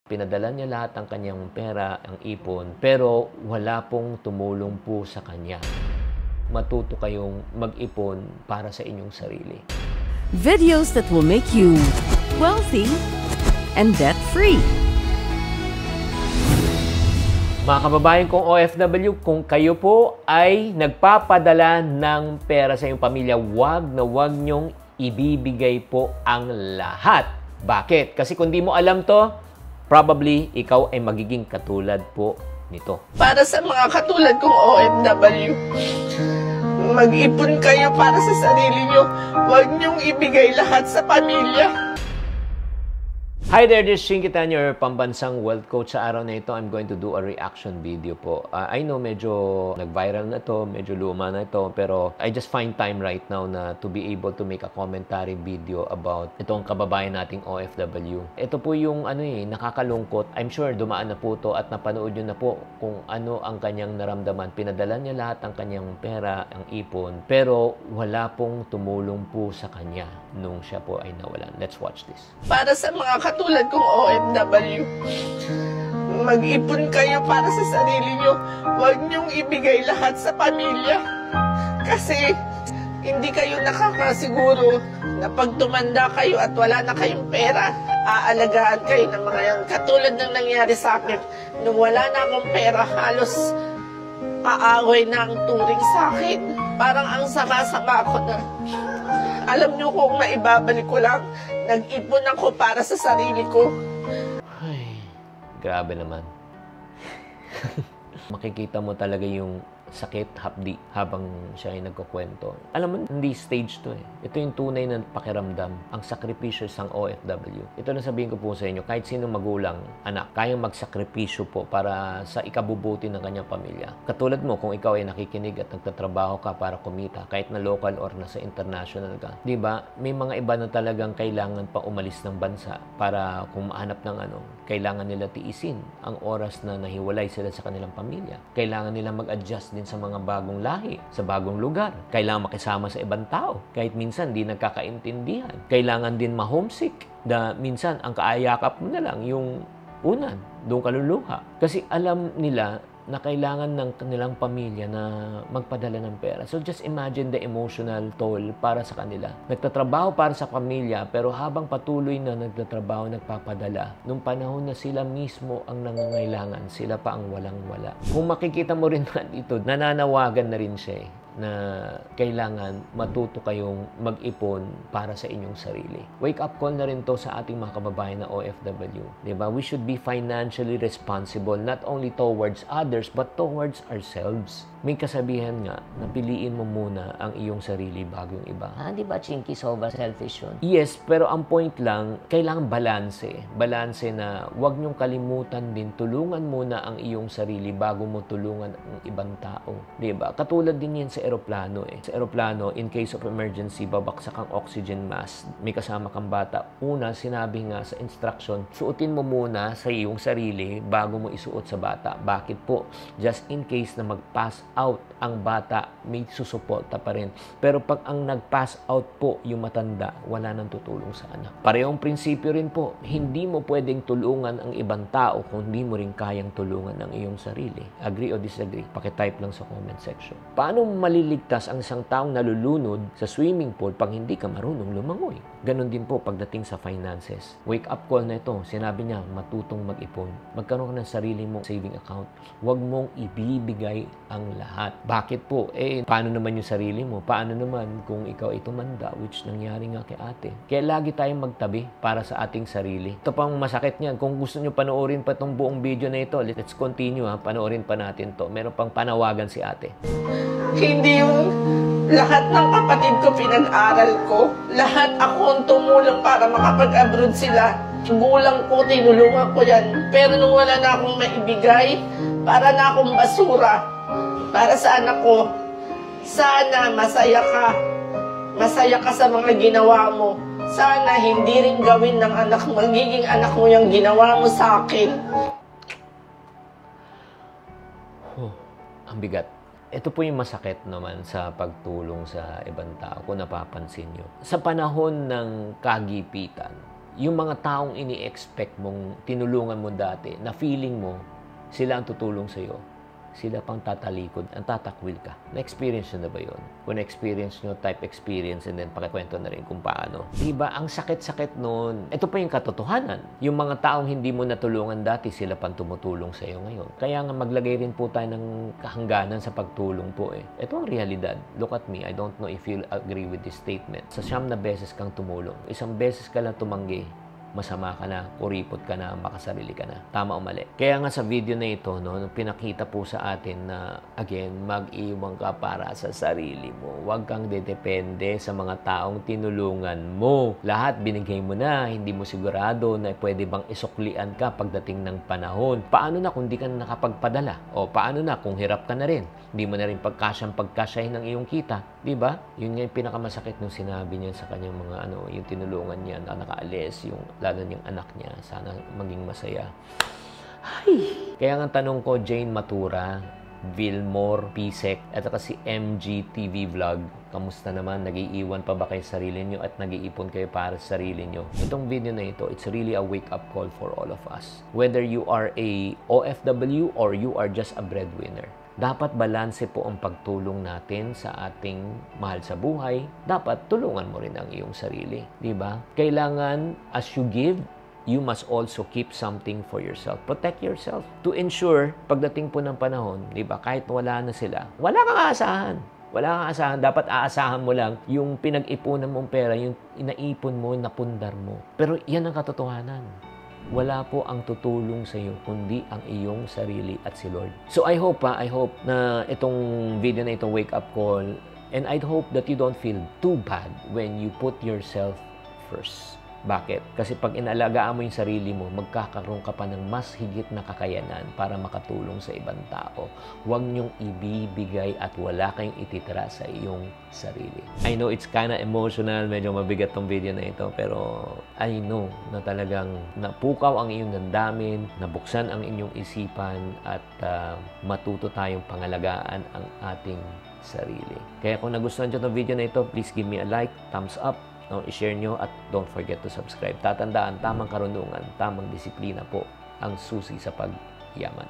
Pinadala niya lahat ng kanyang pera, ang ipon, pero wala pong tumulong po sa kanya. Matuto kayong mag-ipon para sa inyong sarili. Videos that will make you wealthy and debt-free. Mga kababayan kong OFW, kung kayo po ay nagpapadala ng pera sa iyong pamilya, wag na wag niyong ibibigay po ang lahat. Bakit? Kasi kung di mo alam to, probably ikaw ay magiging katulad po nito. Para sa mga katulad kong OFW, mag-ipon kayo para sa sarili nyo. Huwag nyong ibigay lahat sa pamilya. Hi there, this is Shinkitan, your pambansang wealth coach. Sa araw na ito, I'm going to do a reaction video po. I know medyo nag-viral na to, medyo luma na ito, pero I just find time right now na to be able to make a commentary video about itong kababayan nating OFW. Ito po yung nakakalungkot. I'm sure dumaan na po to at napanood nyo na po kung ano ang kanyang naramdaman. Pinadala niya lahat ng kanyang pera, ang ipon, pero wala pong tumulong po sa kanya nung siya po ay nawalan. Let's watch this. Para sa mga katulad kong OFW, mag-ipon kayo para sa sarili nyo. Huwag nyong ibigay lahat sa pamilya. Kasi hindi kayo nakakasiguro na pag tumanda kayo at wala na kayong pera, aalagaan kayo ng mga yan. Katulad ng nangyari sa akin, nung wala na akong pera, halos kaaway na ang turing sa akin. Parang ang sama-sama ko na. Alam nyo kung naibabalik ko lang, nag-ipon ako para sa sarili ko. Ay, grabe naman. Makikita mo talaga yung sakit, hapdi, habang siya ay nagkukwento. Alam mo, hindi stage to eh. Ito yung tunay na pakiramdam, ang sakripisyo sang OFW. Ito na sabihin ko po sa inyo, kahit sinong magulang, anak, kayang magsakripisyo po para sa ikabubuti ng kanyang pamilya. Katulad mo, kung ikaw ay nakikinig at nagtatrabaho ka para kumita, kahit na local or nasa international ka, di ba? May mga iba na talagang kailangan pa umalis ng bansa para kung mahanap ng kailangan nila tiisin ang oras na nahiwalay sila sa kanilang pamilya. Kailangan nila mag-adjust din sa mga bagong lahi, sa bagong lugar. Kailangan makisama sa ibang tao. Kahit minsan di nagkakaintindihan. Kailangan din ma-homesick. Minsan ang kaayakap mo na lang yung unan, doon kaluluha. Kasi alam nila na kailangan ng kanilang pamilya na magpadala ng pera. So just imagine the emotional toll para sa kanila. Nagtatrabaho para sa pamilya, pero habang patuloy na nagtatrabaho, nagpapadala, nung panahon na sila mismo ang nangangailangan, sila pa ang walang-wala. Kung makikita mo rin dito, nananawagan na rin siya na kailangan matuto kayong mag-ipon para sa inyong sarili. Wake up call na rin to sa ating mga kababayan na OFW. Diba? We should be financially responsible not only towards others but towards ourselves. May kasabihan nga na piliin mo muna ang iyong sarili bago yung iba. Di ba, Chinky, sobrang selfish yun? Yes, pero ang point lang, kailangan balanse. Balanse na huwag niyong kalimutan din, tulungan muna ang iyong sarili bago mo tulungan ang ibang tao. Diba? Katulad din yan sa eroplano eh. Sa eroplano, in case of emergency, babaksak ang oxygen mask. May kasama kang bata. Una, sinabi nga sa instruction, suotin mo muna sa iyong sarili bago mo isuot sa bata. Bakit po? Just in case na mag-pass out ang bata, may susuporta pa rin. Pero pag ang nag-pass out po yung matanda, wala nang tutulong sa anak. Parehong prinsipyo rin po, hindi mo pwedeng tulungan ang ibang tao kung hindi mo rin kayang tulungan ang iyong sarili. Agree o disagree? Pakitype lang sa comment section. Paano maliligtas ang isang taong nalulunod sa swimming pool pag hindi ka marunong lumangoy? Ganon din po pagdating sa finances. Wake up call na ito. Sinabi niya, matutong mag-ipon. Magkaroon ka ng sarili mong saving account. Huwag mong ibibigay ang lahat. Bakit po? Paano naman yung sarili mo? Paano naman kung ikaw ay tumanda, which nangyari nga kay ate? Kaya lagi tayong magtabi para sa ating sarili. Ito pang masakit niyan. Kung gusto nyo panoorin pa itong buong video na ito, let's continue ha. Panoorin pa natin to. Meron pang panawagan si ate. Hindi yung lahat ng kapatid ko pinag-aral ko. Lahat akong tumulong para makapag-abroad sila. Gulang ko, tinulungan ko yan. Pero nung wala na akong maibigay, para na akong basura. Para sa anak ko, sana masaya ka. Masaya ka sa mga ginawa mo. Sana hindi rin gawin ng anak mo, magiging anak mo yung ginawa mo sa akin. Ang bigat. Ito po yung masakit naman sa pagtulong sa ibang tao kung napapansin nyo. Sa panahon ng kagipitan, yung mga taong ini-expect mong tinulungan mo dati, na feeling mo, sila ang tutulong sa'yo, sila pang tatalikod, ang tatakwil ka. Na-experience nyo na ba yun? Kung na-experience nyo, type experience, and then pakikwento na rin kung paano. Diba? Ang sakit-sakit nun. Ito pa yung katotohanan. Yung mga taong hindi mo natulungan dati, sila pang tumutulong sa'yo ngayon. Kaya nga maglagay rin po tayo ng kahangganan sa pagtulong po eh. Ito ang realidad. Look at me. I don't know if you'll agree with this statement. Sa 9 na beses kang tumulong, 1 beses ka lang tumanggi, masama ka na, kuripot ka na, makasarili ka na. Tama o mali? Kaya nga sa video na ito, no, pinakita po sa atin na, again, mag-iwan ka para sa sarili mo. Huwag kang dedepende sa mga taong tinulungan mo. Lahat binigay mo na, hindi mo sigurado na pwede bang isuklian ka pagdating ng panahon. Paano na kung di ka na nakapagpadala? O paano na kung hirap ka na rin? Hindi mo na rin pagkasyahin ng iyong kita. Diba? Yun nga yung pinakamasakit nung sinabi niya sa kanyang mga yung tinulungan niya na nakaalis, yung lalo niyang anak niya, sana maging masaya. Ay! Kaya nga tanong ko, Jane Matura, Vilmore Pisek, at saka si MGTV Vlog, kamusta naman? Nag-iiwan pa ba kayo sa sarili nyo at nag-iipon kayo para sa sarili nyo? Itong video na ito, it's really a wake-up call for all of us. Whether you are a OFW or you are just a breadwinner, dapat balanse po ang pagtulong natin sa ating mahal sa buhay. Dapat tulungan mo rin ang iyong sarili. Diba? Kailangan, as you give, you must also keep something for yourself. Protect yourself. To ensure, pagdating po ng panahon, diba, kahit wala na sila, wala kang aasahan. Wala kang aasahan. Dapat aasahan mo lang yung pinag-ipunan mong pera, yung inaipon mo, napundar mo. Pero yan ang katotohanan. Wala po ang tutulong sa iyo kundi ang iyong sarili at si Lord. So I hope na itong video na itong wake up call, and I hope that you don't feel too bad when you put yourself first. Bakit? Kasi pag inalagaan mo yung sarili mo, magkakaroon ka pa ng mas higit na kakayanan para makatulong sa ibang tao. Huwag niyong ibibigay at wala kayong ititira sa iyong sarili. I know it's kinda emotional, medyo mabigat tong video na ito, pero I know na talagang napukaw ang iyong damdamin, nabuksan ang inyong isipan, at matuto tayong pangalagaan ang ating sarili. Kaya kung nagustuhan nyo itong video na ito, please give me a like, thumbs up, i-share nyo, at don't forget to subscribe. Tatandaan, tamang karunungan, tamang disiplina po ang susi sa pagyaman.